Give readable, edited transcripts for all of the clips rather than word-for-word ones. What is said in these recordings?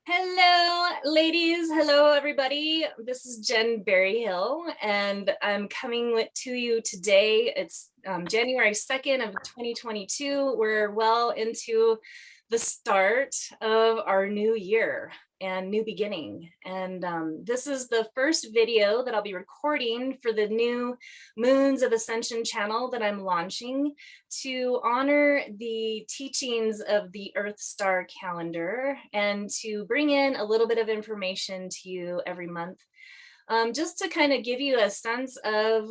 Hello, ladies. Hello, everybody. This is Jen Berryhill, and I'm coming to you today. It's January 2nd of 2022. We're well into the start of our new year and new beginning. And this is the first video that I'll be recording for the new Moons of Ascension channel that I'm launching to honor the teachings of the Earth Star calendar and to bring in a little bit of information to you every month, just to kind of give you a sense of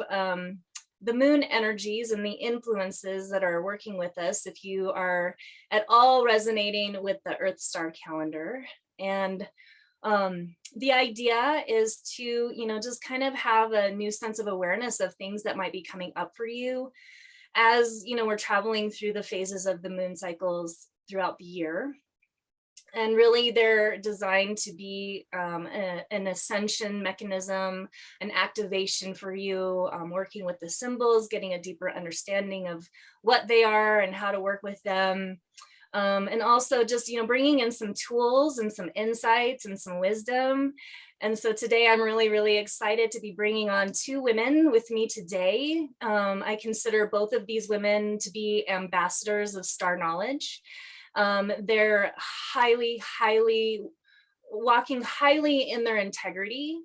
the moon energies and the influences that are working with us if you are at all resonating with the Earth Star calendar. And the idea is to, just kind of have a new sense of awareness of things that might be coming up for you as, we're traveling through the phases of the moon cycles throughout the year. And really they're designed to be an ascension mechanism, an activation for you, working with the symbols, getting a deeper understanding of what they are and how to work with them. And also just, bringing in some tools and some insights and some wisdom. And so today I'm really, really excited to be bringing on two women with me today. I consider both of these women to be ambassadors of star knowledge. They're walking highly in their integrity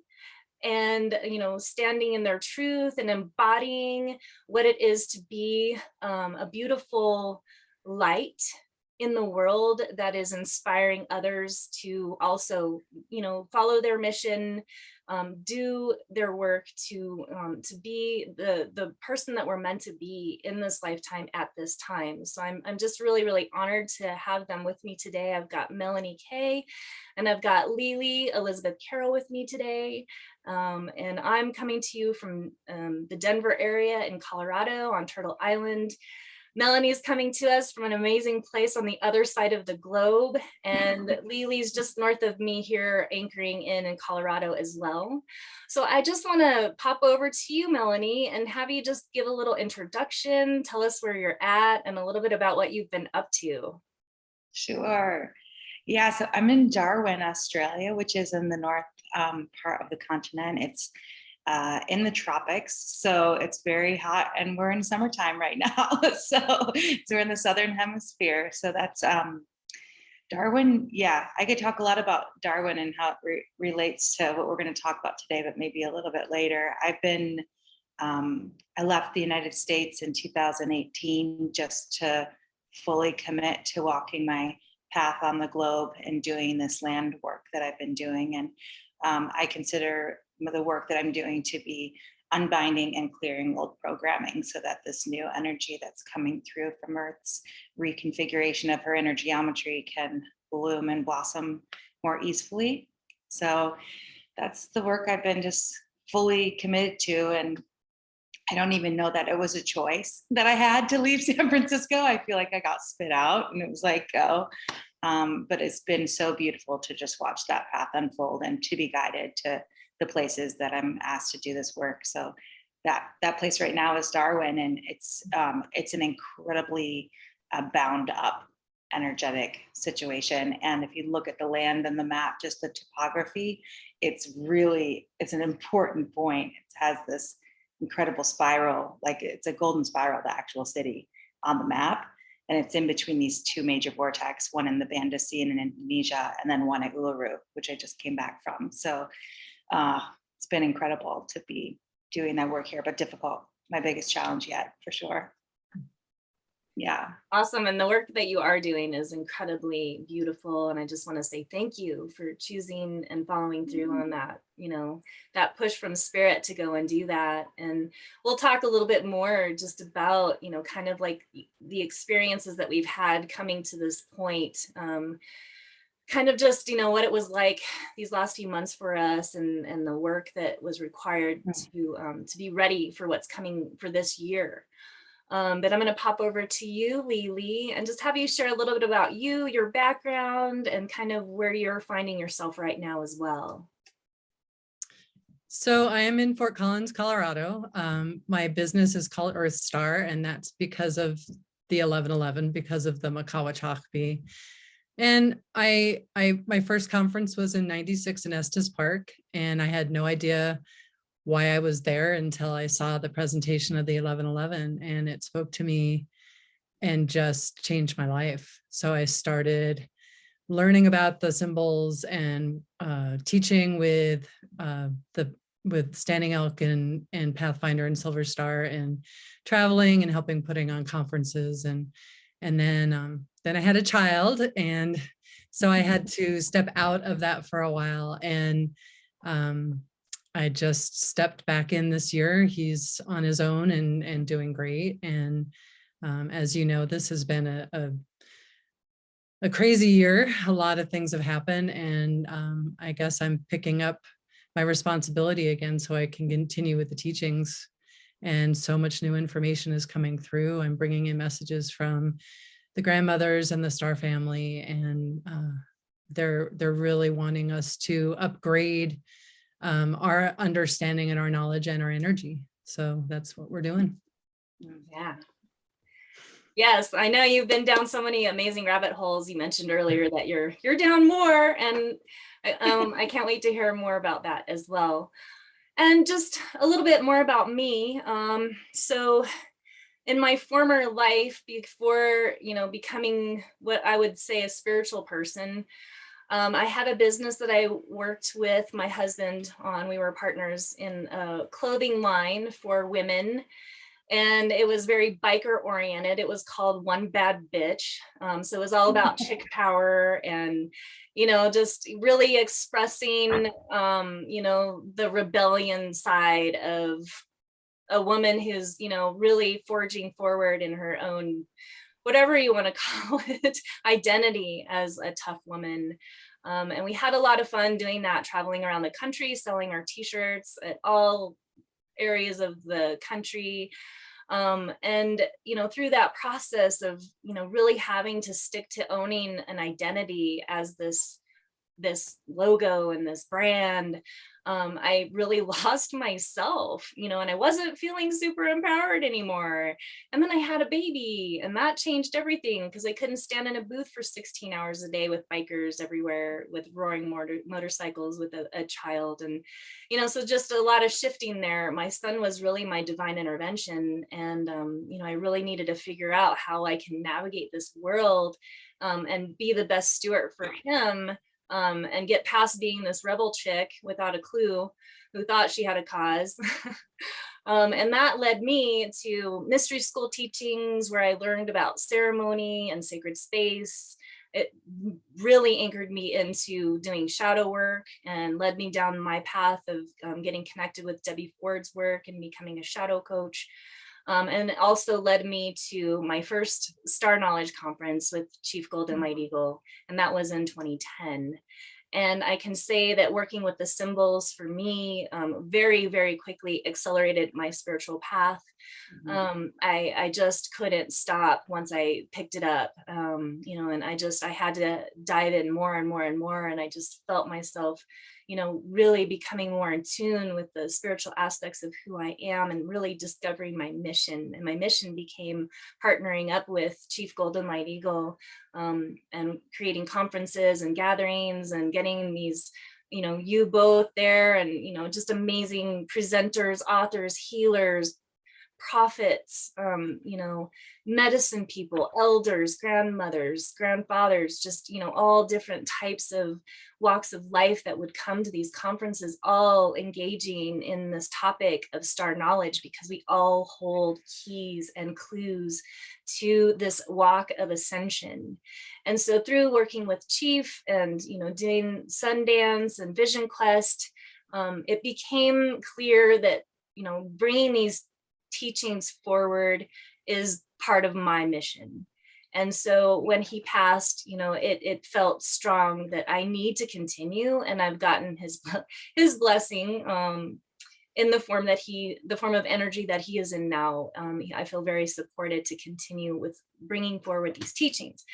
and, standing in their truth and embodying what it is to be a beautiful light in the world that is inspiring others to also, follow their mission, do their work to be the person that we're meant to be in this lifetime at this time. So I'm just really, really honored to have them with me today. I've got Melanie Kay and I've got Lelie Carroll with me today. And I'm coming to you from the Denver area in Colorado on Turtle Island. Melanie's coming to us from an amazing place on the other side of the globe, and Lelie's just north of me here, anchoring in Colorado as well. So I just want to pop over to you, Melanie, and have you just give a little introduction, tell us where you're at, and a little bit about what you've been up to. Sure. Yeah, so I'm in Darwin, Australia, which is in the north part of the continent. It's in the tropics, so it's very hot, and we're in summertime right now. So we're in the southern hemisphere. So that's Darwin. Yeah, I could talk a lot about Darwin and how it relates to what we're going to talk about today, but maybe a little bit later. I left the United States in 2018 just to fully commit to walking my path on the globe and doing this land work that I've been doing. And I consider the work that I'm doing to be unbinding and clearing old programming so that this new energy that's coming through from Earth's reconfiguration of her inner geometry can bloom and blossom more easily. So that's the work I've been just fully committed to. And I don't even know that it was a choice that I had to leave San Francisco. I feel like I got spit out and it was like, go. But it's been so beautiful to just watch that path unfold and to be guided to the places that I'm asked to do this work. So that place right now is Darwin, and it's an incredibly bound up energetic situation. And if you look at the land and the map, just the topography, it's an important point. It has this incredible spiral, like it's a golden spiral, the actual city on the map. And it's in between these two major vortex, one in the Banda Sea in Indonesia, and then one at Uluru, which I just came back from. So it's been incredible to be doing that work here, but difficult. My biggest challenge yet, for sure. Yeah. Awesome. And the work that you are doing is incredibly beautiful. And I just want to say thank you for choosing and following through on that, that push from spirit to go and do that. And we'll talk a little bit more just about, kind of like the experiences that we've had coming to this point. Kind of just, what it was like these last few months for us and the work that was required to be ready for what's coming for this year. But I'm going to pop over to you, Lelie, and just have you share a little bit about you, your background, and kind of where you're finding yourself right now as well. So I am in Fort Collins, Colorado. My business is called Earth Star, and that's because of the 1111, because of the Makawachakpi. And my first conference was in 96 in Estes Park, and I had no idea why I was there until I saw the presentation of the 1111, and it spoke to me and just changed my life. So I started learning about the symbols and teaching with Standing Elk and Pathfinder and Silver Star, and traveling and helping putting on conferences, and then I had a child, and so I had to step out of that for a while, and I just stepped back in this year. He's on his own and doing great, and as you know, this has been a crazy year. A lot of things have happened, and I guess I'm picking up my responsibility again so I can continue with the teachings. And so much new information is coming through. I'm bringing in messages from the grandmothers and the Star family, and they're really wanting us to upgrade our understanding and our knowledge and our energy. So that's what we're doing. Yeah. Yes, I know you've been down so many amazing rabbit holes. You mentioned earlier that you're down more, and I can't wait to hear more about that as well. And just a little bit more about me. So in my former life, before becoming what I would say a spiritual person, I had a business that I worked with my husband on. We were partners in a clothing line for women, and it was very biker oriented. It was called One Bad Bitch. So it was all about chick power and, just really expressing, the rebellion side of a woman who's, really forging forward in her own, whatever you want to call it, identity as a tough woman. And we had a lot of fun doing that, traveling around the country, selling our t-shirts at all areas of the country. And through that process of really having to stick to owning an identity as this logo and this brand, I really lost myself, and I wasn't feeling super empowered anymore. And then I had a baby, and that changed everything, because I couldn't stand in a booth for 16 hours a day with bikers everywhere, with roaring motorcycles, with a child. And, so just a lot of shifting there. My son was really my divine intervention. And, I really needed to figure out how I can navigate this world and be the best steward for him. And get past being this rebel chick without a clue who thought she had a cause. And that led me to mystery school teachings, where I learned about ceremony and sacred space. It really anchored me into doing shadow work and led me down my path of getting connected with Debbie Ford's work and becoming a shadow coach. And it also led me to my first Star Knowledge conference with Chief Golden Light Eagle, and that was in 2010. And I can say that working with the symbols for me very, very quickly accelerated my spiritual path. I just couldn't stop once I picked it up, and I had to dive in more and more and more. And I just felt myself, really becoming more in tune with the spiritual aspects of who I am, and really discovering my mission. And my mission became partnering up with Chief Golden Light Eagle, and creating conferences and gatherings and getting these, you both there, and, just amazing presenters, authors, healers, prophets, medicine people, elders, grandmothers, grandfathers, just, all different types of walks of life that would come to these conferences, all engaging in this topic of star knowledge, because we all hold keys and clues to this walk of ascension. And so through working with Chief and, doing Sundance and Vision Quest, it became clear that, bringing these teachings forward is part of my mission. And so when he passed, it felt strong that I need to continue, and I've gotten his blessing in the form of energy that he is in now. I feel very supported to continue with bringing forward these teachings.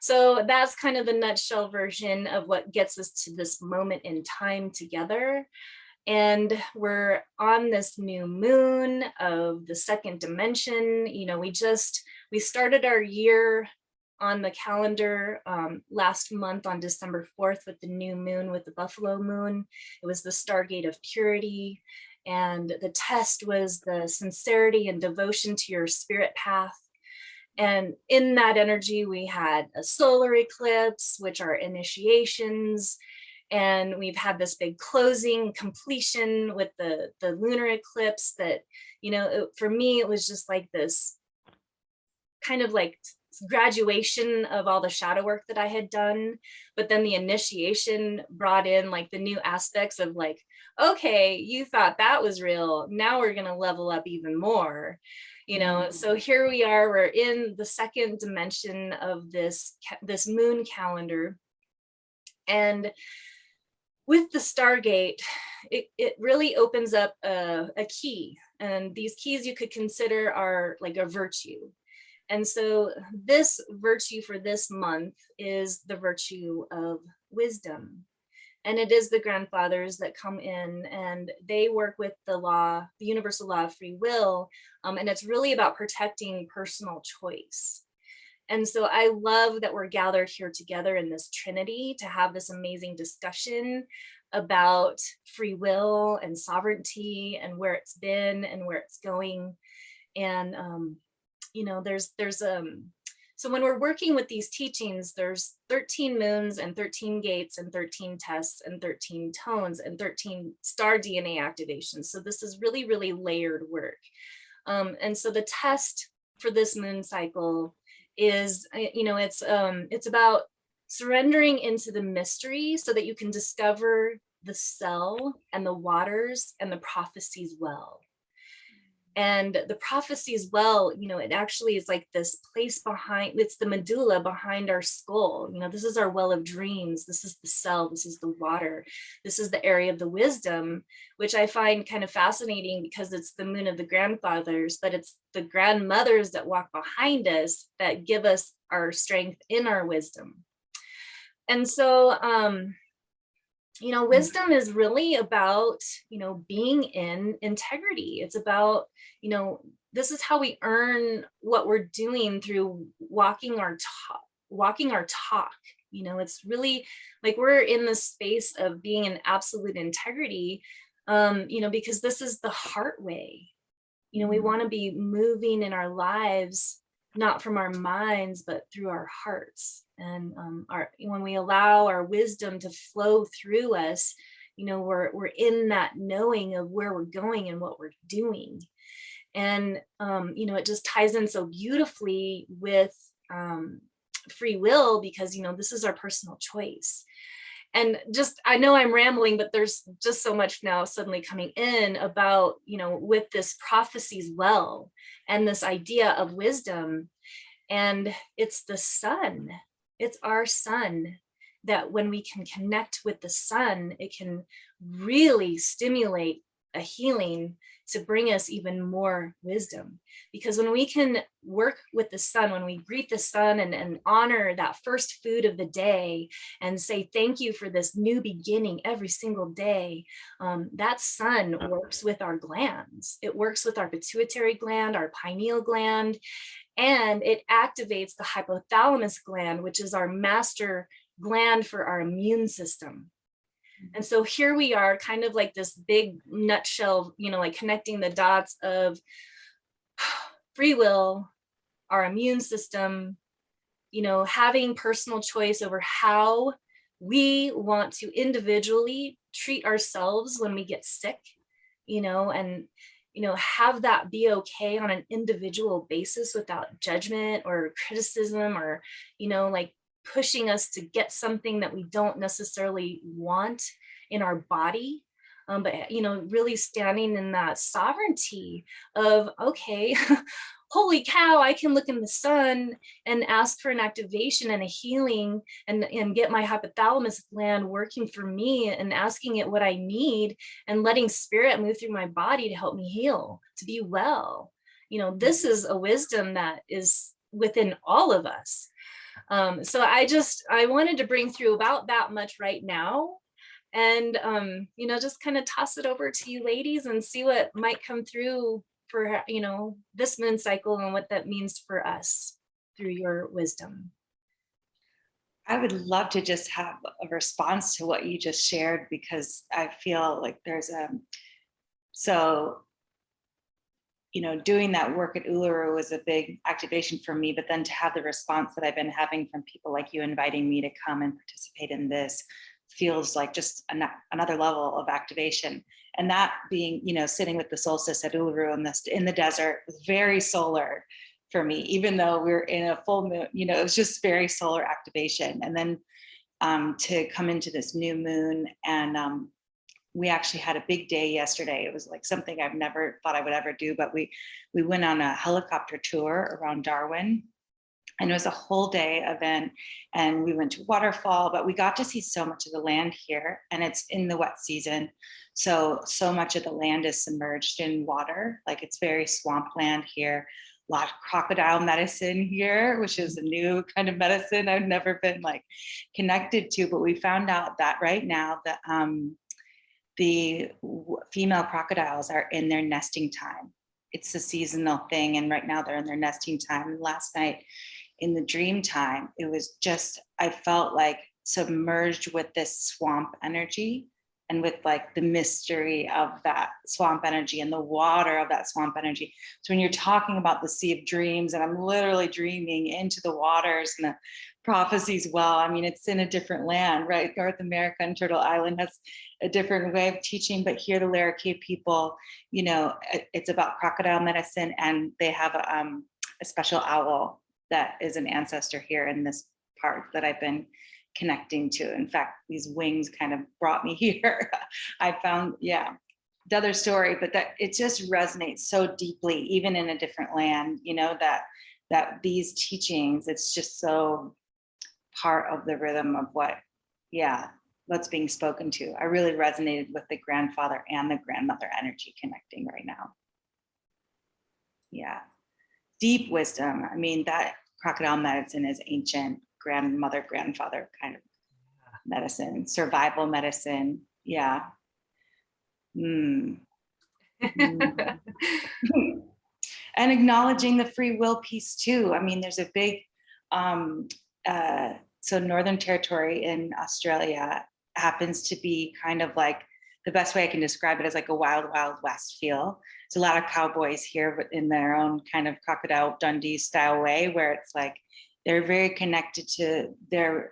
So that's kind of the nutshell version of what gets us to this moment in time together. And we're on this new moon of the second dimension. We started our year on the calendar last month on December 4th with the new moon, with the buffalo moon. It was the StarGate of Purity. And the test was the sincerity and devotion to your spirit path. And in that energy, we had a solar eclipse, which are initiations. And we've had this big closing completion with the lunar eclipse that, for me, it was just like this kind of like graduation of all the shadow work that I had done. But then the initiation brought in like the new aspects of like, okay, you thought that was real. Now we're going to level up even more. So here we are, we're in the second dimension of this moon calendar. And with the Stargate, it really opens up a key. And these keys you could consider are like a virtue. And so this virtue for this month is the virtue of wisdom. And it is the grandfathers that come in and they work with the law, the universal law of free will. And it's really about protecting personal choice. And so I love that we're gathered here together in this Trinity to have this amazing discussion about free will and sovereignty and where it's been and where it's going. And, so when we're working with these teachings, there's 13 moons and 13 gates and 13 tests and 13 tones and 13 star DNA activations. So this is really, really layered work. And so the test for this moon cycle is, it's about surrendering into the mystery so that you can discover the cell and the waters and the prophecies well. And the prophecies well, it actually is like this place behind, it's the medulla behind our skull. This is our well of dreams. This is the cell, this is the water. This is the area of the wisdom, which I find kind of fascinating because it's the moon of the grandfathers, but it's the grandmothers that walk behind us that give us our strength in our wisdom. And so, wisdom is really about, being in integrity. It's about, this is how we earn what we're doing through walking our talk. It's really like we're in the space of being in absolute integrity, because this is the heart way. We want to be moving in our lives, not from our minds, but through our hearts. And when we allow our wisdom to flow through us, we're in that knowing of where we're going and what we're doing. And, it just ties in so beautifully with free will because, this is our personal choice. And just, I know I'm rambling, but there's just so much now suddenly coming in about, with this prophecies well, and this idea of wisdom. And it's the sun, it's our sun, that when we can connect with the sun, it can really stimulate a healing to bring us even more wisdom. Because when we can work with the sun, when we greet the sun and honor that first food of the day and say thank you for this new beginning every single day, that sun works with our glands. It works with our pituitary gland, our pineal gland, and it activates the hypothalamus gland, which is our master gland for our immune system. And so here we are, kind of like this big nutshell, like connecting the dots of free will, our immune system, having personal choice over how we want to individually treat ourselves when we get sick, and have that be okay on an individual basis without judgment or criticism or, like pushing us to get something that we don't necessarily want in our body. But, really standing in that sovereignty of, okay, holy cow, I can look in the sun and ask for an activation and a healing and get my hypothalamus gland working for me and asking it what I need and letting spirit move through my body to help me heal, to be well. This is a wisdom that is within all of us. So I wanted to bring through about that much right now. And, just kind of toss it over to you ladies and see what might come through for, this moon cycle and what that means for us through your wisdom. I would love to just have a response to what you just shared, because I feel like there's so, doing that work at Uluru was a big activation for me, but then to have the response that I've been having from people like you inviting me to come and participate in this feels like just another level of activation. And that being, sitting with the solstice at Uluru in the desert was very solar for me, even though we're in a full moon, it was just very solar activation. And then to come into this new moon, and we actually had a big day yesterday. It was like something I've never thought I would ever do, but we went on a helicopter tour around Darwin, and it was a whole day event, and we went to waterfall, but we got to see so much of the land here, and it's in the wet season. So much of the land is submerged in water. Like, it's very swampland here. A lot of crocodile medicine here, which is a new kind of medicine I've never been like connected to. But we found out that right now that the female crocodiles are in their nesting time. It's a seasonal thing, and right now they're in their nesting time. And last night in the dream time, it was just, I felt like submerged with this swamp energy, and with like the mystery of that swamp energy and the water of that swamp energy. So when you're talking about the Sea of Dreams, and I'm literally dreaming into the waters and the prophecies, well, I mean, it's in a different land, right? North America and Turtle Island has a different way of teaching, but here the Lelie Carroll people, it's about crocodile medicine, and they have a special owl that is an ancestor here in this part that I've been connecting to. In fact, these wings kind of brought me here. I found, the other story, but that it just resonates so deeply, even in a different land, that these teachings, it's just so part of the rhythm of what's being spoken to. I really resonated with the grandfather and the grandmother energy connecting right now. Yeah. Deep wisdom. I mean, that crocodile medicine is ancient grandmother, grandfather kind of medicine, survival medicine. Yeah. And acknowledging the free will piece too. I mean, there's a big, so Northern Territory in Australia happens to be kind of like, the best way I can describe it is like a wild, wild west feel. There's a lot of cowboys here, but in their own kind of Crocodile Dundee style way, where it's like, they're very connected to their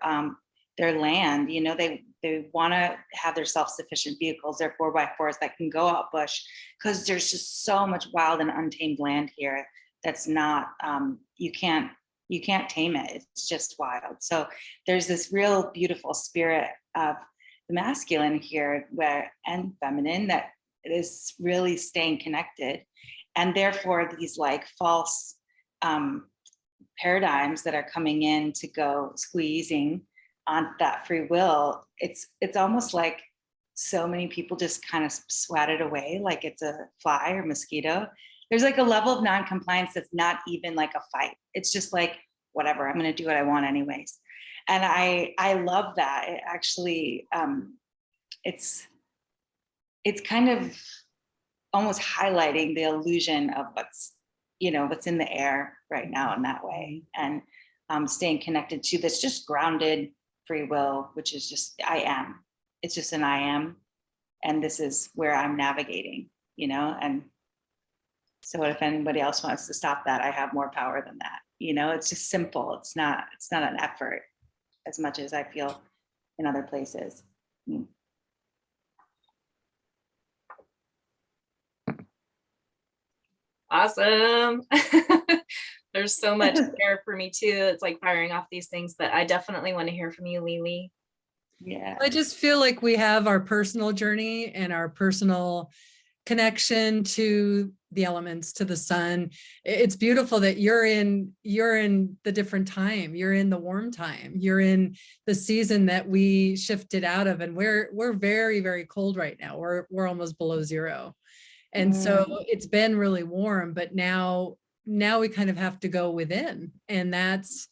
land. They want to have their self-sufficient vehicles, their 4x4s that can go out bush, because there's just so much wild and untamed land here that's not, you can't tame it. It's just wild. So there's this real beautiful spirit of the masculine here, and feminine, that is really staying connected. And therefore these like false paradigms that are coming in to go squeezing on that free will, it's almost like so many people just kind of swat it away like it's a fly or mosquito. There's like a level of non-compliance that's not even like a fight. It's just like, whatever, I'm going to do what I want anyways. And I love that. It actually, it's kind of almost highlighting the illusion of what's in the air right now in that way. And staying connected to this just grounded free will, which is just, I am. It's just an I am. And this is where I'm navigating, and so if anybody else wants to stop that, I have more power than that. It's just simple. It's not an effort as much as I feel in other places. Awesome. There's so much there for me too. It's like firing off these things, but I definitely want to hear from you, Lelie. Yeah. I just feel like we have our personal journey and our personal connection to the elements, to the sun. It's beautiful that you're in the different time. You're in the warm time. You're in the season that we shifted out of, and we're very, very cold right now. We're almost below zero. And so it's been really warm, but now we kind of have to go within, and that's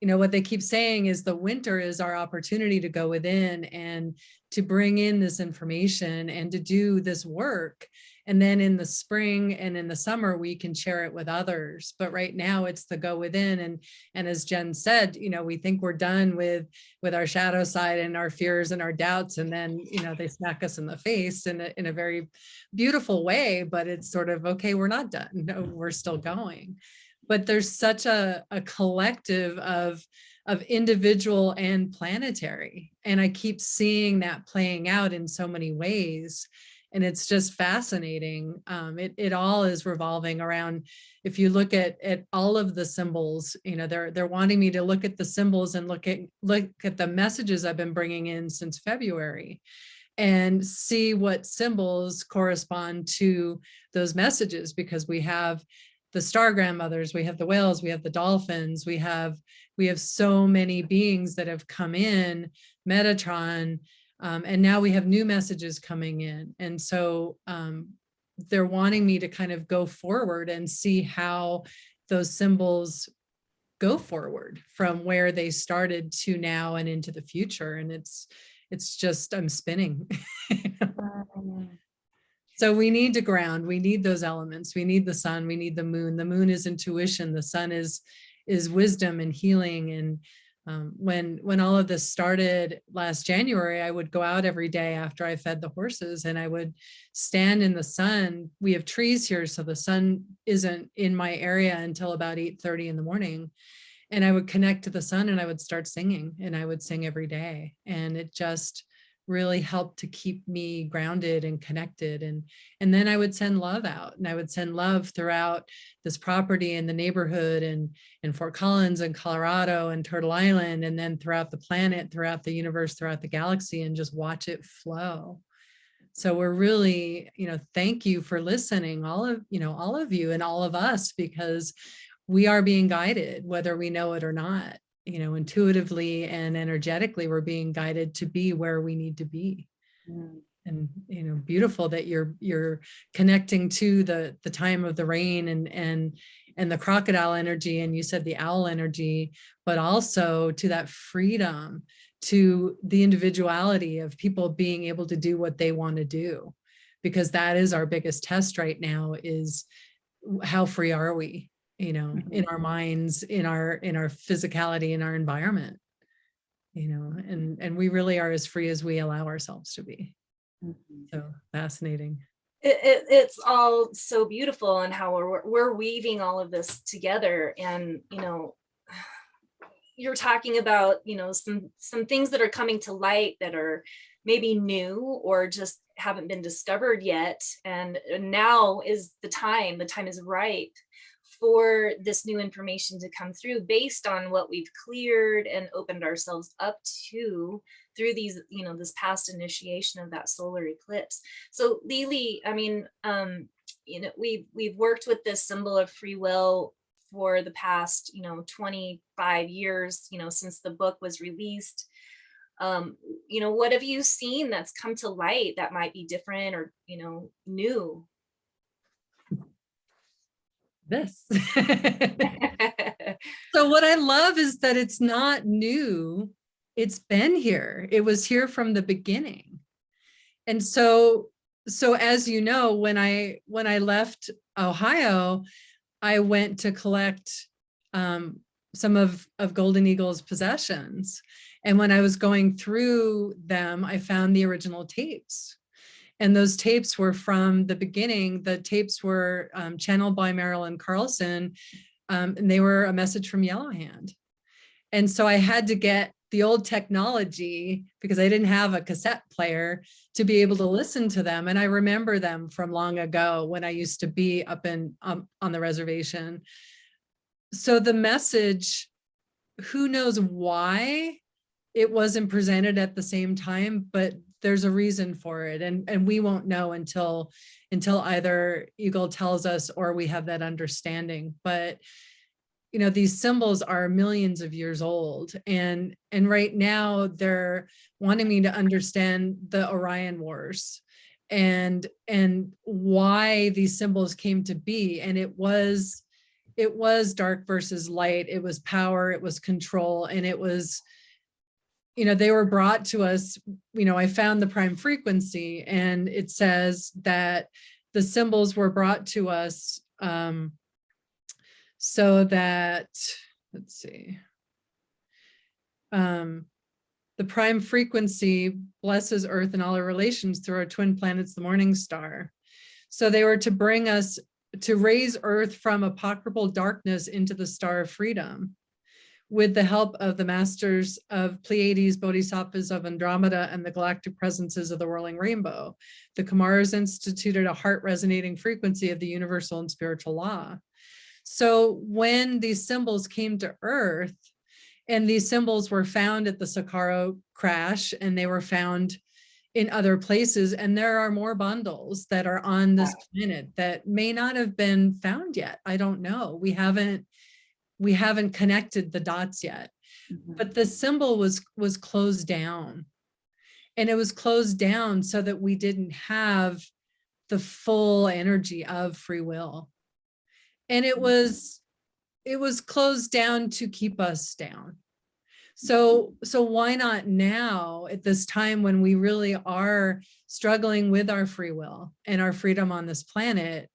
what they keep saying is the winter is our opportunity to go within and to bring in this information and to do this work. And then in the spring and in the summer, we can share it with others. But right now it's the go within. And as Jen said, we think we're done with our shadow side and our fears and our doubts. And then, they smack us in the face in a very beautiful way, but it's sort of, okay, we're not done. No, we're still going. But there's such a collective of individual and planetary. And I keep seeing that playing out in so many ways. And it's just fascinating. It all is revolving around, if you look at all of the symbols, they're wanting me to look at the symbols and look at the messages I've been bringing in since February, and see what symbols correspond to those messages, because we have the star grandmothers, we have the whales, we have the dolphins, we have so many beings that have come in, Metatron, and now we have new messages coming in. And so they're wanting me to kind of go forward and see how those symbols go forward from where they started to now and into the future. And it's just, I'm spinning. So we need to ground, we need those elements, we need the sun, we need the moon. The moon is intuition, the sun is wisdom and healing. And when all of this started last January, I would go out every day after I fed the horses and I would stand in the sun. We have trees here, so the sun isn't in my area until about 8:30 in the morning. And I would connect to the sun and I would start singing, and I would sing every day. And it just really helped to keep me grounded and connected. And then I would send love out, and I would send love throughout this property and the neighborhood and in Fort Collins and Colorado and Turtle Island, and then throughout the planet, throughout the universe, throughout the galaxy, and just watch it flow. So we're really, thank you for listening, all of you and all of us, because we are being guided, whether we know it or not. Intuitively and energetically, we're being guided to be where we need to be. And beautiful that you're connecting to the time of the rain and the crocodile energy, and you said the owl energy, but also to that freedom, to the individuality of people being able to do what they want to do, because that is our biggest test right now, is how free are we? In our minds, in our physicality, in our environment, and we really are as free as we allow ourselves to be. So fascinating. It's all so beautiful, and how we're weaving all of this together. And you're talking about some things that are coming to light that are maybe new or just haven't been discovered yet, and now is the time is right for this new information to come through, based on what we've cleared and opened ourselves up to through these, this past initiation of that solar eclipse. So Lelie, we've worked with this symbol of free will for the past, 25 years, since the book was released. What have you seen that's come to light that might be different or, new? This. So what I love is that it's not new. It's been here. It was here from the beginning. And so as you know, when I left Ohio, I went to collect some of Golden Eagle's possessions. And when I was going through them, I found the original tapes. And those tapes were from the beginning. The tapes were channeled by Marilyn Carlson, and they were a message from Yellowhand. And so I had to get the old technology, because I didn't have a cassette player, to be able to listen to them. And I remember them from long ago when I used to be up on the reservation. So the message, who knows why it wasn't presented at the same time, but there's a reason for it. And we won't know until either Eagle tells us or we have that understanding. But these symbols are millions of years old. And right now they're wanting me to understand the Orion Wars and why these symbols came to be. And it was dark versus light. It was power, it was control, and it was, they were brought to us. I found the prime frequency, and it says that the symbols were brought to us so that, let's see, the prime frequency blesses Earth and all our relations through our twin planets, the morning star. So they were to bring us, to raise Earth from apocryphal darkness into the star of freedom, with the help of the masters of Pleiades, Bodhisattvas of Andromeda, and the galactic presences of the whirling rainbow. The Kumaras instituted a heart resonating frequency of the universal and spiritual law. So when these symbols came to Earth, and these symbols were found at the Sakaro crash, and they were found in other places, and there are more bundles that are on this planet that may not have been found yet. I don't know. We haven't connected the dots yet. But the symbol was closed down, and it was closed down so that we didn't have the full energy of free will. And it was closed down to keep us down. So why not now, at this time when we really are struggling with our free will and our freedom on this planet,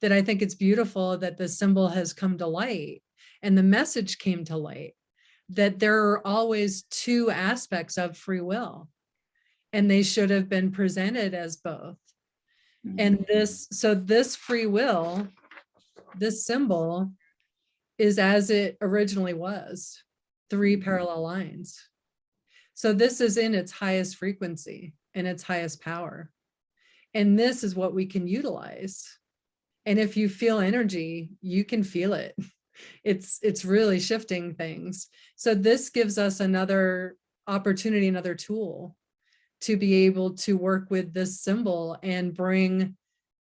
that I think it's beautiful that the symbol has come to light and the message came to light, that there are always two aspects of free will, and they should have been presented as both. And this free will, this symbol, is as it originally was, 3 parallel lines. So this is in its highest frequency and its highest power. And this is what we can utilize. And if you feel energy, you can feel it. It's really shifting things. So this gives us another opportunity, another tool to be able to work with this symbol and bring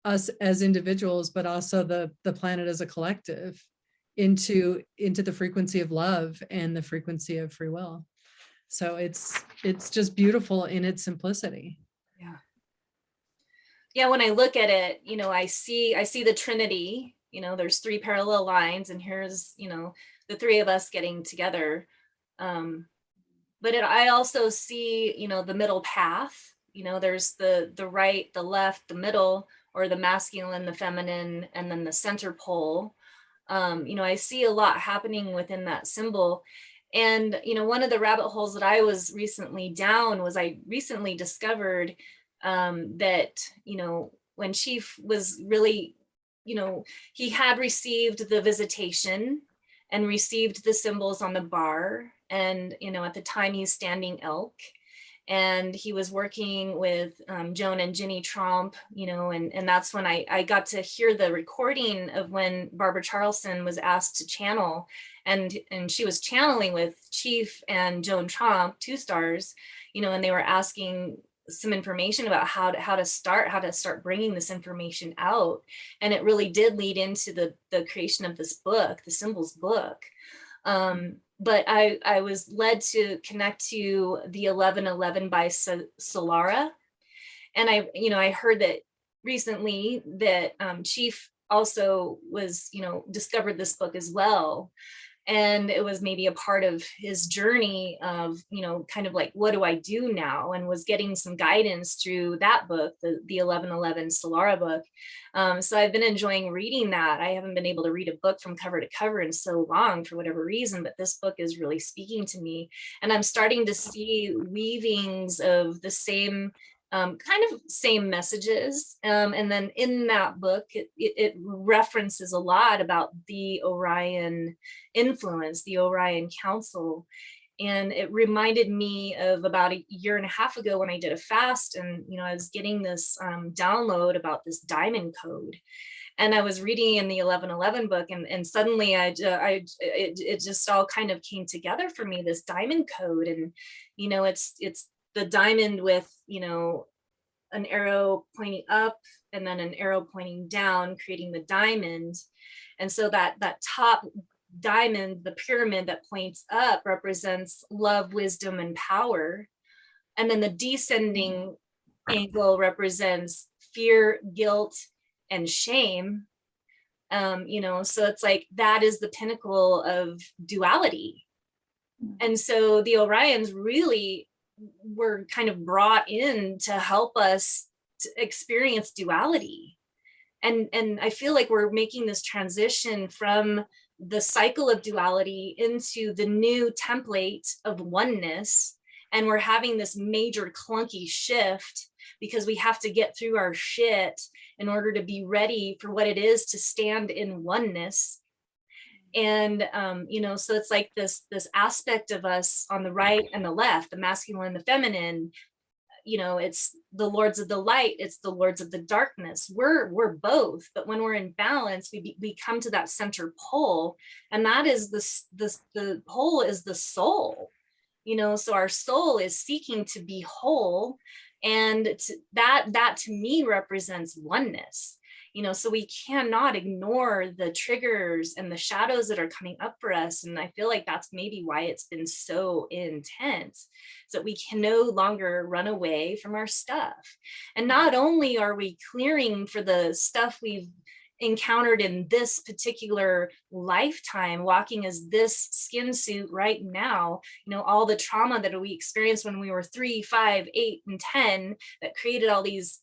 us as individuals, but also the planet as a collective, into the frequency of love and the frequency of free will. So it's just beautiful in its simplicity. Yeah, when I look at it, I see the Trinity. There's 3 parallel lines, and here's the 3 of us getting together. But I also see the middle path. There's the right, the left, the middle, or the masculine, the feminine, and then the center pole. I see a lot happening within that symbol. And, one of the rabbit holes that I was recently down was I recently discovered that, when Chief was really, he had received the visitation and received the symbols on the bar. And, at the time he's standing elk. And he was working with Joan and Ginny Tromp, and that's when I got to hear the recording of when Barbara Charlson was asked to channel, and she was channeling with Chief and Joan Tromp, 2 stars, and they were asking some information about how to start bringing this information out. And it really did lead into the creation of this book, the Symbols book. But I was led to connect to the 1111 by Solara. And I heard that recently that Chief also was, discovered this book as well. And it was maybe a part of his journey of, kind of like, what do I do now? And was getting some guidance through that book, the 1111 Solara book. So I've been enjoying reading that. I haven't been able to read a book from cover to cover in so long for whatever reason, but this book is really speaking to me. And I'm starting to see weavings of the same kind of same messages. And then in that book, it references a lot about the Orion influence, the Orion Council. And it reminded me of about 1.5 years ago when I did a fast, and I was getting this download about this diamond code. And I was reading in the 1111 book, and suddenly it just all kind of came together for me, this diamond code. And it's the diamond with an arrow pointing up and then an arrow pointing down, creating the diamond. And so that top diamond, the pyramid that points up, represents love, wisdom, and power. And then the descending angle represents fear, guilt, and shame. So it's like, that is the pinnacle of duality. And so the Orions really were kind of brought in to help us to experience duality. And I feel like we're making this transition from the cycle of duality into the new template of oneness. And we're having this major clunky shift because we have to get through our shit in order to be ready for what it is to stand in oneness. And so it's like this aspect of us on the right and the left, the masculine and the feminine. It's the lords of the light, it's the lords of the darkness. We're both, but when we're in balance, we come to that center pole, and that is the pole is the soul. So our soul is seeking to be whole, and that to me represents oneness. So we cannot ignore the triggers and the shadows that are coming up for us. And I feel like that's maybe why it's been so intense, is that we can no longer run away from our stuff. And not only are we clearing for the stuff we've encountered in this particular lifetime, walking as this skin suit right now, all the trauma that we experienced when we were 3, 5, 8, and 10 that created all these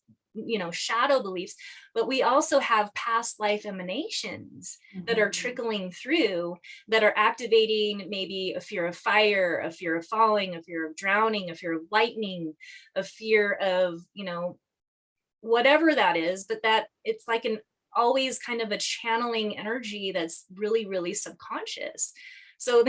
shadow beliefs, but we also have past life emanations that are trickling through, that are activating maybe a fear of fire, a fear of falling, a fear of drowning, a fear of lightning, a fear of whatever that is, but that it's like an always kind of a channeling energy that's really, really subconscious. So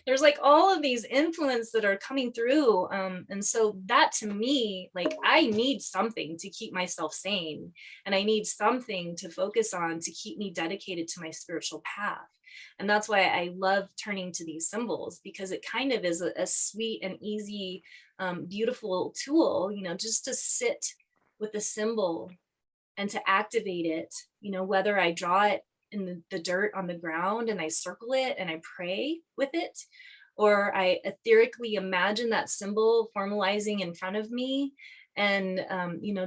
there's like all of these influences that are coming through. And so that to me, like, I need something to keep myself sane, and I need something to focus on to keep me dedicated to my spiritual path. And that's why I love turning to these symbols, because it kind of is a sweet and easy, beautiful tool, just to sit with the symbol and to activate it, whether I draw it in the dirt on the ground and I circle it and I pray with it, or I etherically imagine that symbol formalizing in front of me, and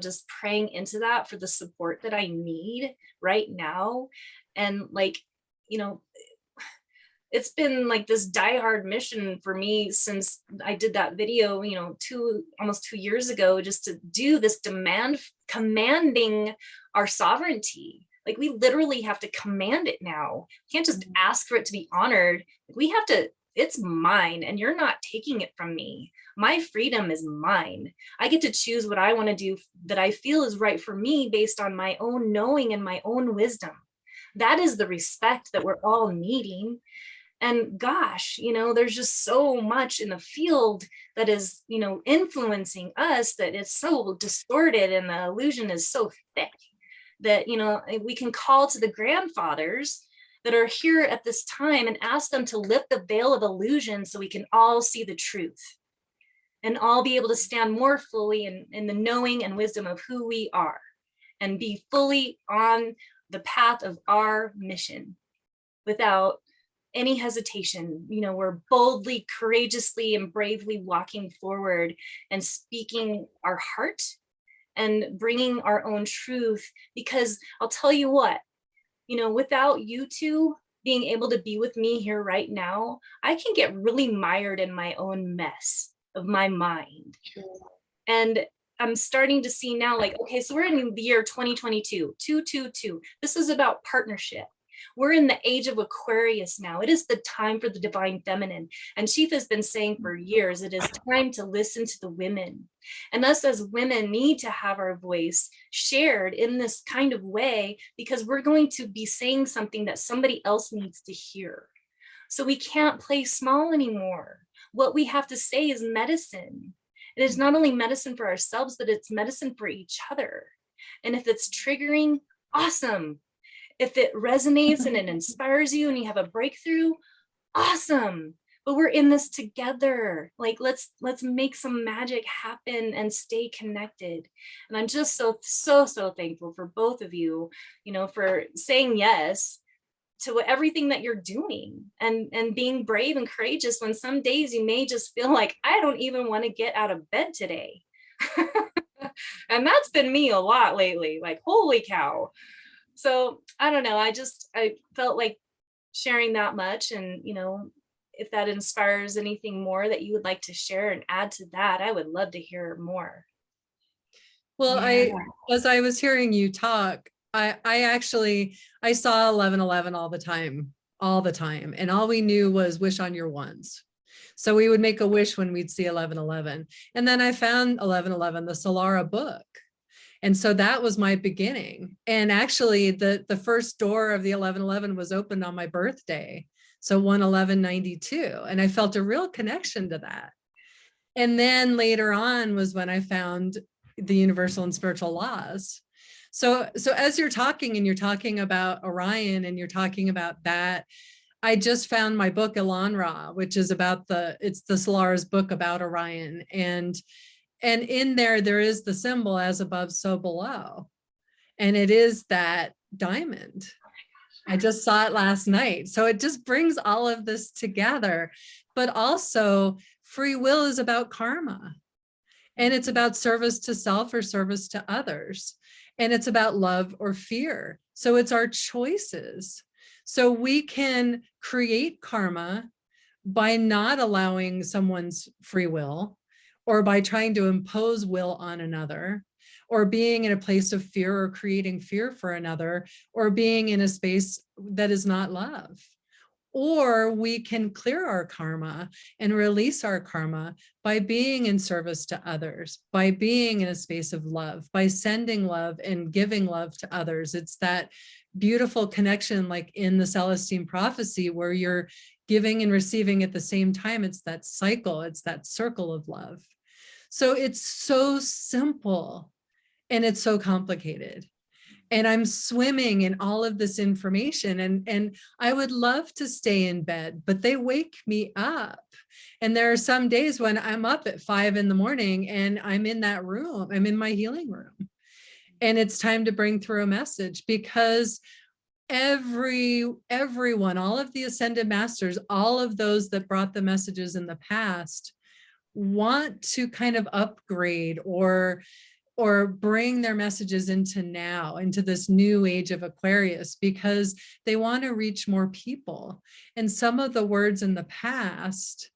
just praying into that for the support that I need right now. And it's been like this diehard mission for me since I did that video, almost 2 years ago, just to do this commanding our sovereignty. Like, we literally have to command it now. We can't just ask for it to be honored. We have to, it's mine, and you're not taking it from me. My freedom is mine. I get to choose what I want to do that I feel is right for me based on my own knowing and my own wisdom. That is the respect that we're all needing. And gosh, there's just so much in the field that is, influencing us, that it's so distorted and the illusion is so thick that, we can call to the grandfathers that are here at this time and ask them to lift the veil of illusion so we can all see the truth and all be able to stand more fully in the knowing and wisdom of who we are, and be fully on the path of our mission without any hesitation. We're boldly, courageously, and bravely walking forward and speaking our heart and bringing our own truth. Because I'll tell you what, without you two being able to be with me here right now, I can get really mired in my own mess of my mind. And I'm starting to see now, like, okay, so we're in the year 2022, 222. This is about partnership. We're in the age of Aquarius now. It is the time for the divine feminine. And Chief has been saying for years, it is time to listen to the women. And us as women need to have our voice shared in this kind of way, because we're going to be saying something that somebody else needs to hear. So we can't play small anymore. What we have to say is medicine. It is not only medicine for ourselves, but it's medicine for each other. And if it's triggering, awesome. If it resonates and it inspires you and you have a breakthrough, awesome. But we're in this together. Like, let's make some magic happen and stay connected. And I'm just so thankful for both of you, for saying yes to everything that you're doing, and being brave and courageous when some days you may just feel like, I don't even want to get out of bed today. And that's been me a lot lately, like, holy cow. So I don't know. I felt like sharing that much, and if that inspires anything more that you would like to share and add to that, I would love to hear more. Well, Yeah. as I was hearing you talk, I saw 1111 all the time. And all we knew was wish on your ones. So we would make a wish when we'd see 1111. And then I found 1111, the Solara book. And so that was my beginning. And actually the first door of the 1111 was opened on my birthday. So 1/11/92. And I felt a real connection to that. And then later on was when I found the universal and spiritual laws. So as you're talking and you're talking about Orion and you're talking about that, I just found my book Elan Ra, which is about it's the Solara's book about Orion. And in there is the symbol as above, so below. And it is that diamond. I just saw it last night. So it just brings all of this together. But also free will is about karma. And it's about service to self or service to others. And it's about love or fear. So it's our choices. So we can create karma by not allowing someone's free will, or by trying to impose will on another, or being in a place of fear or creating fear for another, or being in a space that is not love. Or we can clear our karma and release our karma by being in service to others, by being in a space of love, by sending love and giving love to others. It's that beautiful connection, like in the Celestine prophecy, where you're giving and receiving at the same time. It's that cycle, it's that circle of love. So it's so simple and it's so complicated. And I'm swimming in all of this information, and I would love to stay in bed, but they wake me up. And there are some days when I'm up at 5 in the morning and I'm in that room, I'm in my healing room. And it's time to bring through a message, because everyone, all of the ascended masters, all of those that brought the messages in the past want to kind of upgrade or bring their messages into now, into this new age of Aquarius, because they want to reach more people. And some of the words in the past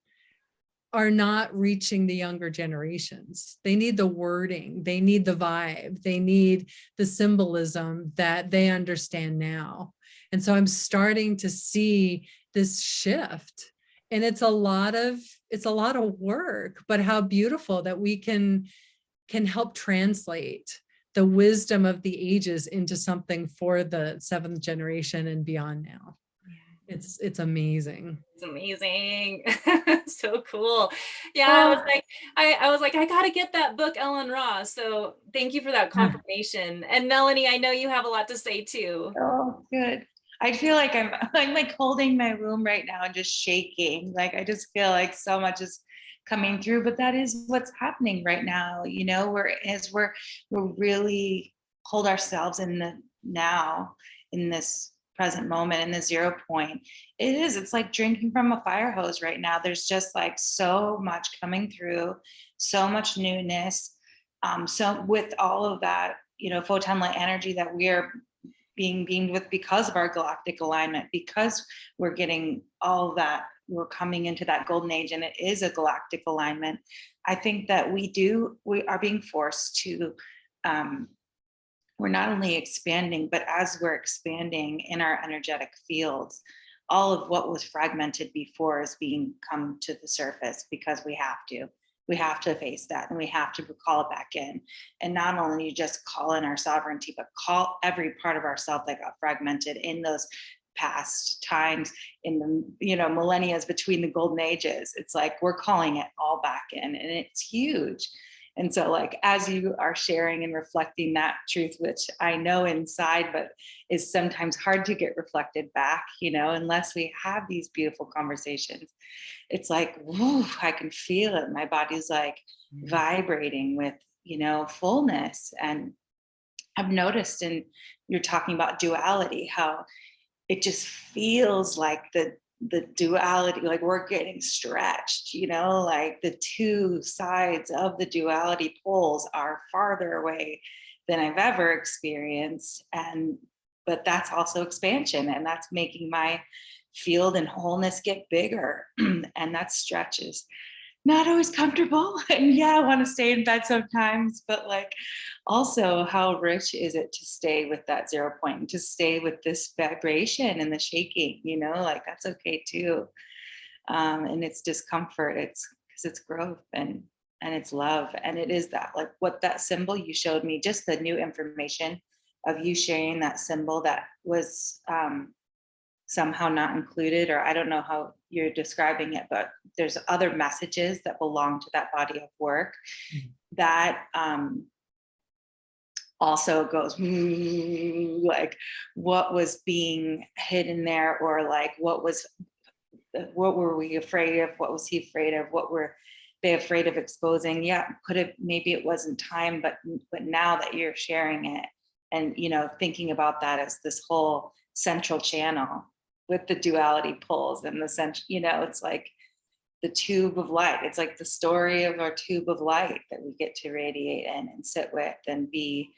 are not reaching the younger generations. They need the wording, they need the vibe, they need the symbolism that they understand now. And so I'm starting to see this shift. And it's a lot of work, but how beautiful that we can help translate the wisdom of the ages into something for the 7th generation and beyond now. It's amazing. It's amazing. So cool. Yeah, I was like, I gotta get that book, Ellen Ross. So thank you for that confirmation. And Melanie, I know you have a lot to say too. Oh, good. I feel like I'm like holding my room right now and just shaking. Like I just feel like so much is coming through, but that is what's happening right now. We're really hold ourselves in the now, in this present moment, in the 0 point. It's like drinking from a fire hose right now. There's just like so much coming through, so much newness. So with all of that, photon light energy that we are being beamed with because of our galactic alignment, because we're getting all that, we're coming into that golden age, and it is a galactic alignment. I think that we are being forced to, we're not only expanding, but as we're expanding in our energetic fields, all of what was fragmented before is being come to the surface, because we have to face that, and we have to call it back in. And not only just call in our sovereignty, but call every part of ourself that got fragmented in those past times, in the millennia between the golden ages. It's like we're calling it all back in, and it's huge. And so like as you are sharing and reflecting that truth, which I know inside, but is sometimes hard to get reflected back, unless we have these beautiful conversations, it's like, whoa, I can feel it. My body's like vibrating with, fullness. And I've noticed, and you're talking about duality, how it just feels like the duality, like we're getting stretched, like the two sides of the duality poles are farther away than I've ever experienced. And but that's also expansion, and that's making my field and wholeness get bigger. And that stretch is not always comfortable. And yeah, I want to stay in bed sometimes, but like also how rich is it to stay with that 0 point and to stay with this vibration and the shaking, like that's okay too. And it's discomfort, it's because it's growth and it's love. And it is that, like what that symbol you showed me, just the new information of you sharing that symbol that was somehow not included, or I don't know how you're describing it, but there's other messages that belong to that body of work that also goes like what was being hidden there, or like what were we afraid of, what was he afraid of, what were they afraid of exposing? Yeah, could have, maybe it wasn't time, but now that you're sharing it and thinking about that as this whole central channel with the duality pulls and the central, it's like the tube of light. It's like the story of our tube of light that we get to radiate in and sit with and be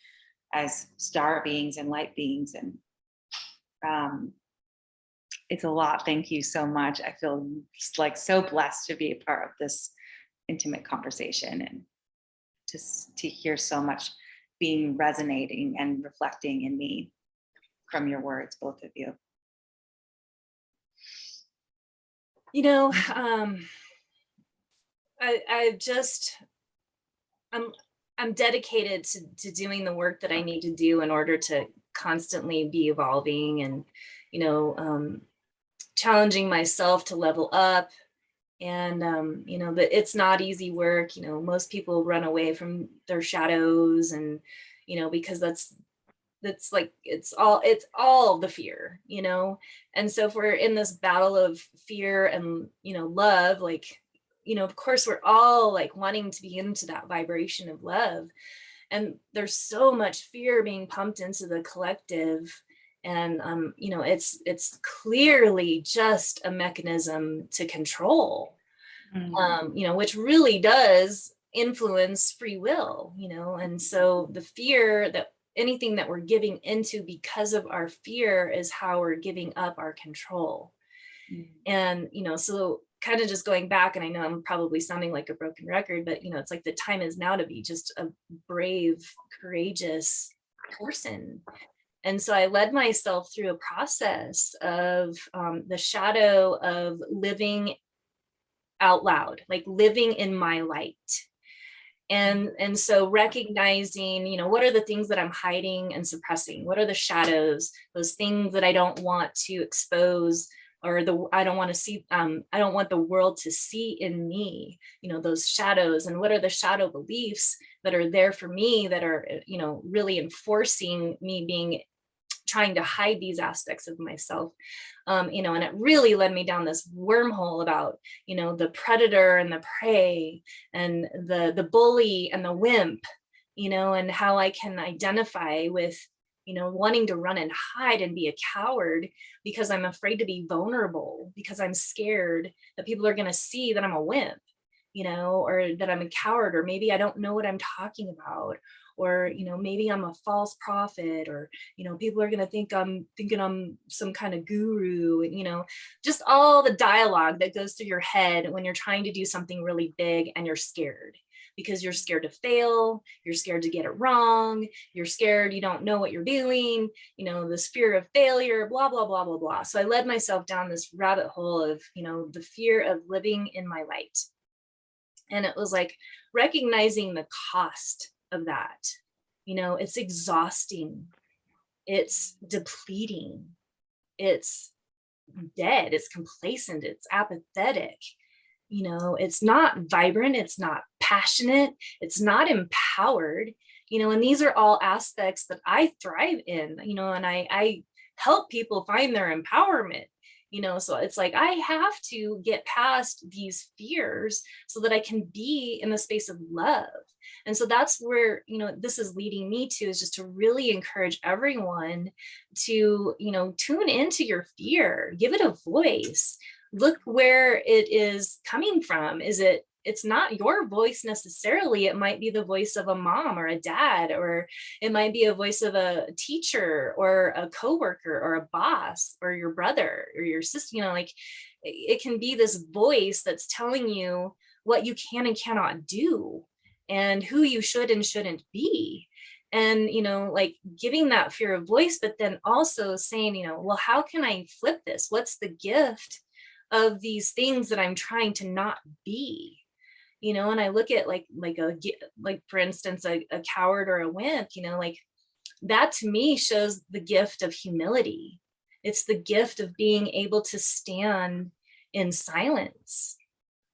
as star beings and light beings. And it's a lot. Thank you so much. I feel just like so blessed to be a part of this intimate conversation, and just to hear so much being resonating and reflecting in me from your words, both of you. I'm dedicated to doing the work that I need to do in order to constantly be evolving and, challenging myself to level up. And, but it's not easy work. Most people run away from their shadows and, because that's like, it's all the fear, And so if we're in this battle of fear and, love, like, of course we're all like wanting to be into that vibration of love. And there's so much fear being pumped into the collective. And, it's clearly just a mechanism to control, which really does influence free will, and so the fear that anything that we're giving into because of our fear is how we're giving up our control. And, so kind of just going back, and I know I'm probably sounding like a broken record, but, it's like the time is now to be just a brave, courageous person. And so I led myself through a process of the shadow of living out loud, like living in my light. And so recognizing, what are the things that I'm hiding and suppressing? What are the shadows, those things that I don't want to expose, or I don't want to see, I don't want the world to see in me, those shadows. And what are the shadow beliefs that are there for me that are, really enforcing me trying to hide these aspects of myself. And it really led me down this wormhole about, the predator and the prey and the bully and the wimp, and how I can identify with, wanting to run and hide and be a coward because I'm afraid to be vulnerable, because I'm scared that people are going to see that I'm a wimp, or that I'm a coward, or maybe I don't know what I'm talking about, or, maybe I'm a false prophet, or, people are going to think I'm thinking I'm some kind of guru, and, just all the dialogue that goes through your head when you're trying to do something really big and you're scared, because you're scared to fail, you're scared to get it wrong, you're scared you don't know what you're doing, this fear of failure, blah, blah, blah, blah, blah. So I led myself down this rabbit hole of, the fear of living in my light. And it was like recognizing the cost of that. It's exhausting, it's depleting, it's dead, it's complacent, it's apathetic. It's not vibrant, it's not passionate, it's not empowered, and these are all aspects that I thrive in, and I help people find their empowerment. So it's like I have to get past these fears so that I can be in the space of love. And so that's where, this is leading me to, is just to really encourage everyone to, tune into your fear, give it a voice, look where it is coming from. Is it it's not your voice necessarily. It might be the voice of a mom or a dad, or it might be a voice of a teacher or a coworker or a boss or your brother or your sister. Like it can be this voice that's telling you what you can and cannot do and who you should and shouldn't be. And, like giving that fear of voice, but then also saying, well, how can I flip this? What's the gift of these things that I'm trying to not be? And I look at like for instance, a coward or a wimp, like that to me shows the gift of humility. It's the gift of being able to stand in silence.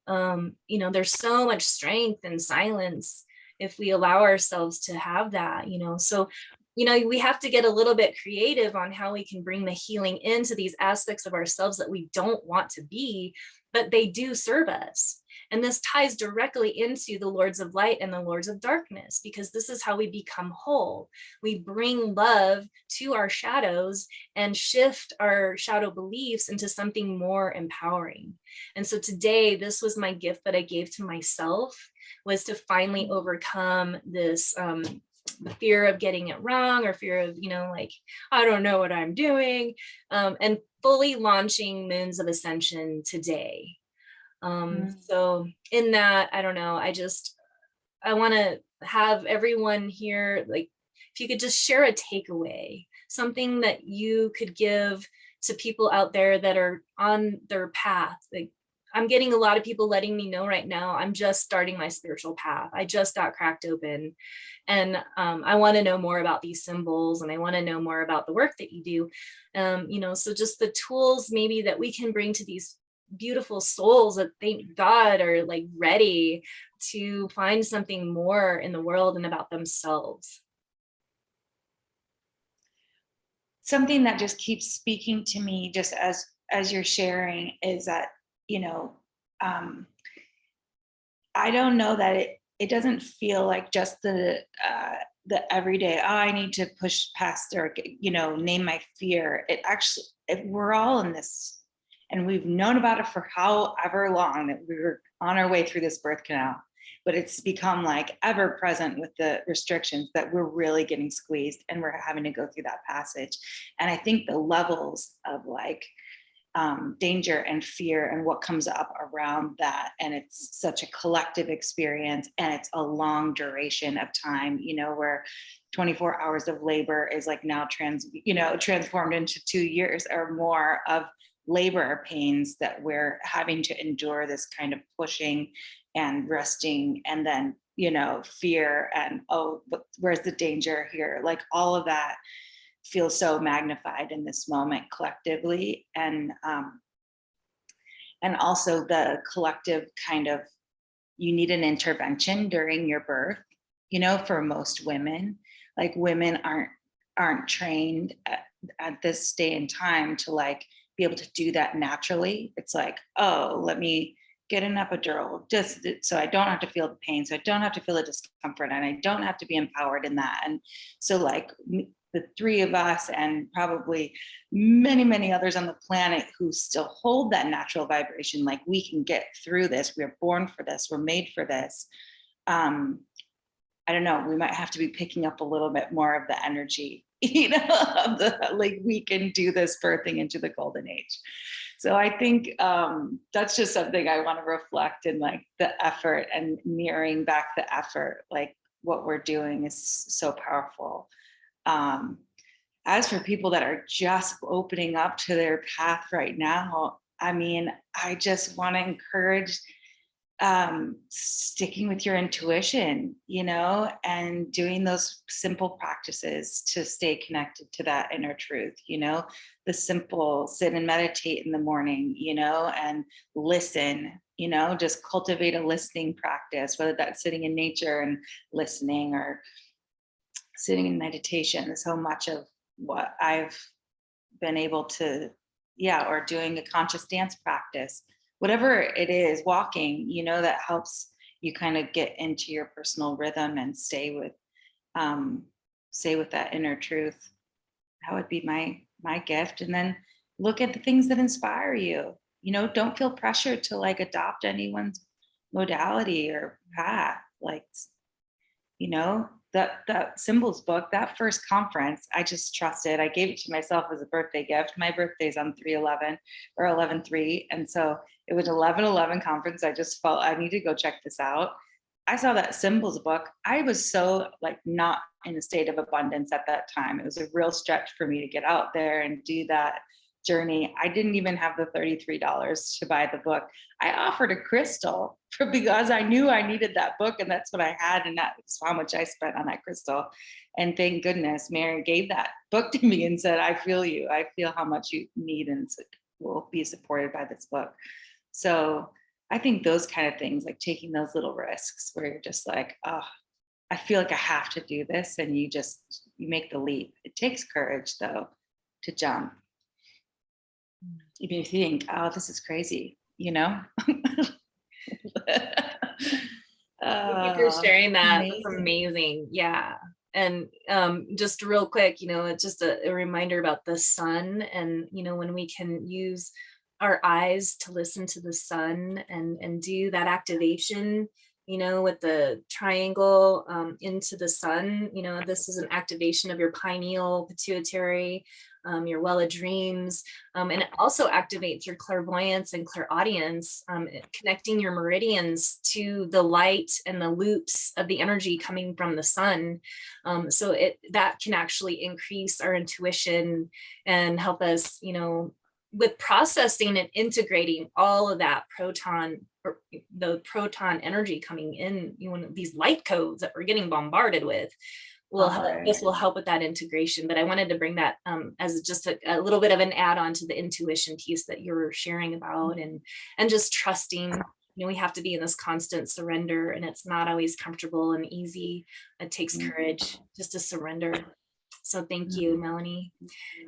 There's so much strength in silence if we allow ourselves to have that, so we have to get a little bit creative on how we can bring the healing into these aspects of ourselves that we don't want to be, but they do serve us. And this ties directly into the Lords of Light and the Lords of Darkness, because this is how we become whole. We bring love to our shadows and shift our shadow beliefs into something more empowering. And so today, this was my gift that I gave to myself, was to finally overcome this fear of getting it wrong, or fear of, like, I don't know what I'm doing, and fully launching Moons of Ascension today. So in that, I don't know, I want to have everyone here, like, if you could just share a takeaway, something that you could give to people out there that are on their path. Like, I'm getting a lot of people letting me know right now, I'm just starting my spiritual path. I just got cracked open, and I want to know more about these symbols, and I want to know more about the work that you do. So just the tools maybe that we can bring to these beautiful souls that, thank God, are like ready to find something more in the world and about themselves. Something that just keeps speaking to me just as you're sharing is that, I don't know that it doesn't feel like just the everyday, I need to push past or, name my fear. It actually, we're all in this, and we've known about it for however long that we were on our way through this birth canal, but it's become like ever present with the restrictions that we're really getting squeezed, and we're having to go through that passage. And I think the levels of like danger and fear and what comes up around that, and it's such a collective experience, and it's a long duration of time, where 24 hours of labor is like now transformed into 2 years or more of labor pains that we're having to endure, this kind of pushing and resting, and then fear and, oh, but where's the danger here? Like all of that feels so magnified in this moment collectively, and also the collective kind of, you need an intervention during your birth, for most women. Like women aren't trained at this day and time to like be able to do that naturally. It's like, oh, let me get an epidural just so I don't have to feel the pain, so I don't have to feel the discomfort, and I don't have to be empowered in that. And so like the three of us, and probably many, many others on the planet who still hold that natural vibration, like we can get through this. We're born for this. We're made for this. I don't know, we might have to be picking up a little bit more of the energy, of the, like, we can do this birthing into the golden age. So I think that's just something I want to reflect in, like the effort and mirroring back the effort, like what we're doing is so powerful. As for people that are just opening up to their path right now, I mean, I just want to encourage sticking with your intuition, and doing those simple practices to stay connected to that inner truth, the simple sit and meditate in the morning, and listen, just cultivate a listening practice, whether that's sitting in nature and listening, or sitting in meditation. So much of what I've been able to, or doing a conscious dance practice, whatever it is, walking, that helps you kind of get into your personal rhythm and stay with that inner truth. That would be my gift. And then look at the things that inspire you. Don't feel pressured to like adopt anyone's modality or path. Like, you know, that symbols book, that first conference, I just trusted. I gave it to myself as a birthday gift. My birthday's on 3/11 or 11/3. And so it was 11/11 conference. I just felt I need to go check this out. I saw that symbols book. I was so like not in a state of abundance at that time. It was a real stretch for me to get out there and do that journey. I didn't even have the $33 to buy the book. I offered a crystal because I knew I needed that book, and that's what I had, and that's how much I spent on that crystal. And thank goodness Mary gave that book to me and said, I feel you. I feel how much you need and will be supported by this book. So I think those kind of things, like taking those little risks where you're just like, oh, I feel like I have to do this, and you make the leap. It takes courage though to jump. If you think, oh, this is crazy, you know? Thank you for sharing that. Amazing. That's amazing. Yeah. And just real quick, you know, it's just a reminder about the sun, and, you know, when we can use our eyes to listen to the sun and do that activation, you know, with the triangle into the sun, you know, this is an activation of your pineal, pituitary, your well of dreams, and it also activates your clairvoyance and clairaudience, connecting your meridians to the light and the loops of the energy coming from the sun. So that can actually increase our intuition and help us, you know, with processing and integrating all of that the proton energy coming in, you know, these light codes that we're getting bombarded with. This will help with that integration. But I wanted to bring that as just a little bit of an add-on to the intuition piece that you were sharing about, and just trusting. You know, we have to be in this constant surrender, and it's not always comfortable and easy. It takes courage just to surrender. So thank you, Melanie.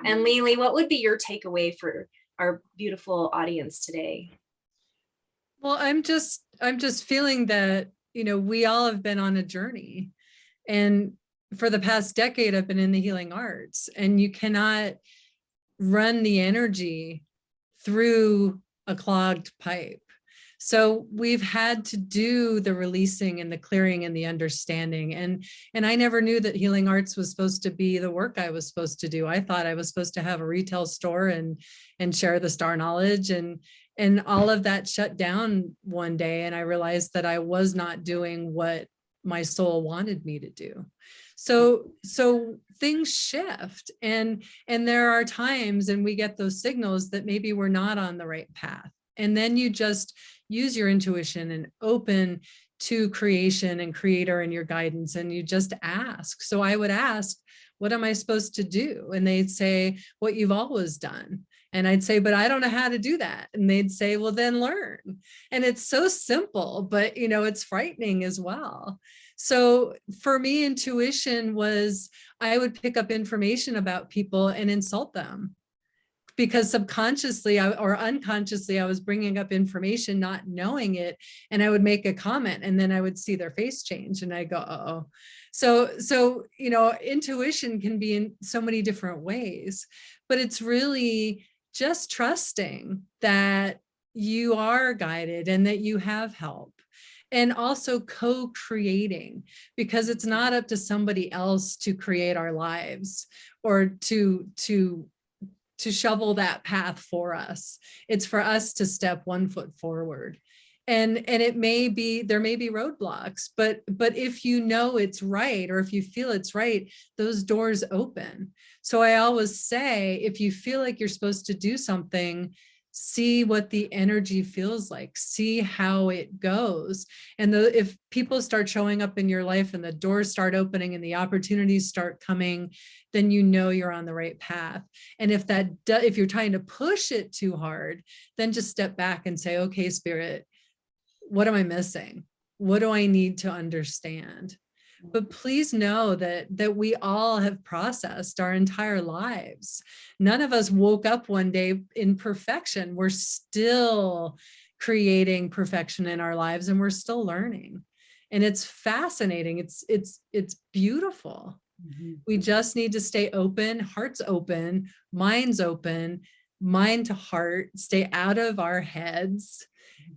And Lelie, what would be your takeaway for our beautiful audience today? Well, I'm just feeling that, you know, we all have been on a journey, and for the past decade, I've been in the healing arts, and you cannot run the energy through a clogged pipe. So we've had to do the releasing and the clearing and the understanding. And I never knew that healing arts was supposed to be the work I was supposed to do. I thought I was supposed to have a retail store and share the star knowledge, and all of that shut down one day. And I realized that I was not doing what my soul wanted me to do. So things shift, and there are times, and we get those signals that maybe we're not on the right path. And then you just use your intuition and open to creation and creator and your guidance, and you just ask. So I would ask, what am I supposed to do? And they'd say, what you've always done. And I'd say, but I don't know how to do that. And they'd say, well, then learn. And it's so simple, but, you know, it's frightening as well. So for me, intuition was, I would pick up information about people and insult them, because subconsciously or unconsciously, I was bringing up information, not knowing it. And I would make a comment, and then I would see their face change, and I go, uh-oh. So, you know, intuition can be in so many different ways, but it's really just trusting that you are guided and that you have help. And also co-creating, because it's not up to somebody else to create our lives or to shovel that path for us. It's for us to step one foot forward. And there may be roadblocks, but if you know it's right, or if you feel it's right, those doors open. So I always say, if you feel like you're supposed to do something, see what the energy feels like, see how it goes. And if people start showing up in your life and the doors start opening and the opportunities start coming, then you know you're on the right path. And if you're trying to push it too hard, then just step back and say, okay, Spirit, what am I missing? What do I need to understand? But please know that we all have processed our entire lives. None of us woke up one day in perfection. We're still creating perfection in our lives, and we're still learning. And it's fascinating. It's beautiful. Mm-hmm. We just need to stay open, hearts open, minds open, mind to heart, stay out of our heads,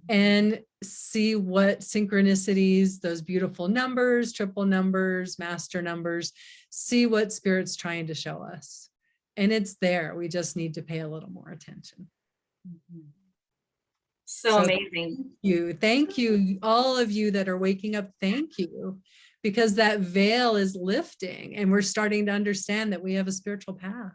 and see what synchronicities, those beautiful numbers, triple numbers, master numbers, see what Spirit's trying to show us. And it's there. We just need to pay a little more attention. So amazing. Thank you, all of you that are waking up. Thank you, because that veil is lifting and we're starting to understand that we have a spiritual path.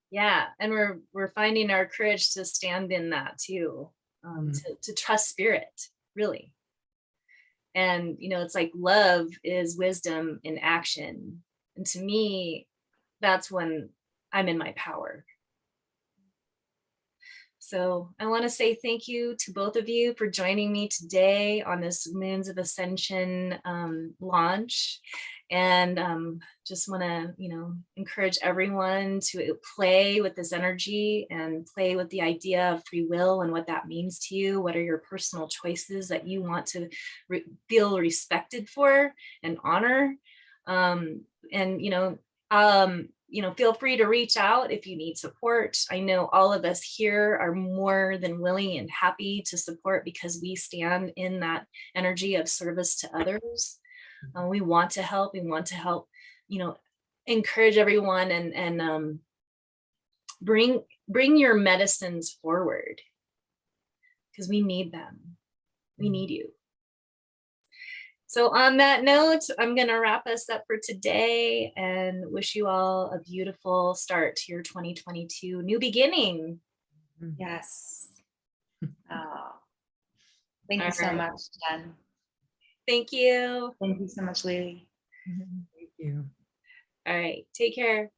Yeah, and we're finding our courage to stand in that too, to trust Spirit, really. And you know, it's like love is wisdom in action, and to me, that's when I'm in my power. So I want to say thank you to both of you for joining me today on this Moons of Ascension launch. And just want to, you know, encourage everyone to play with this energy and play with the idea of free will and what that means to you. What are your personal choices that you want to feel respected for and honor? And, feel free to reach out if you need support. I know all of us here are more than willing and happy to support because we stand in that energy of service to others. We want to help. We want to help, encourage everyone and bring your medicines forward because we need them. We need you. So on that note, I'm going to wrap us up for today and wish you all a beautiful start to your 2022 new beginning. Yes. Oh, thank you so much, Jen. Thank you. Thank you so much, Lelie. Thank you. All right. Take care.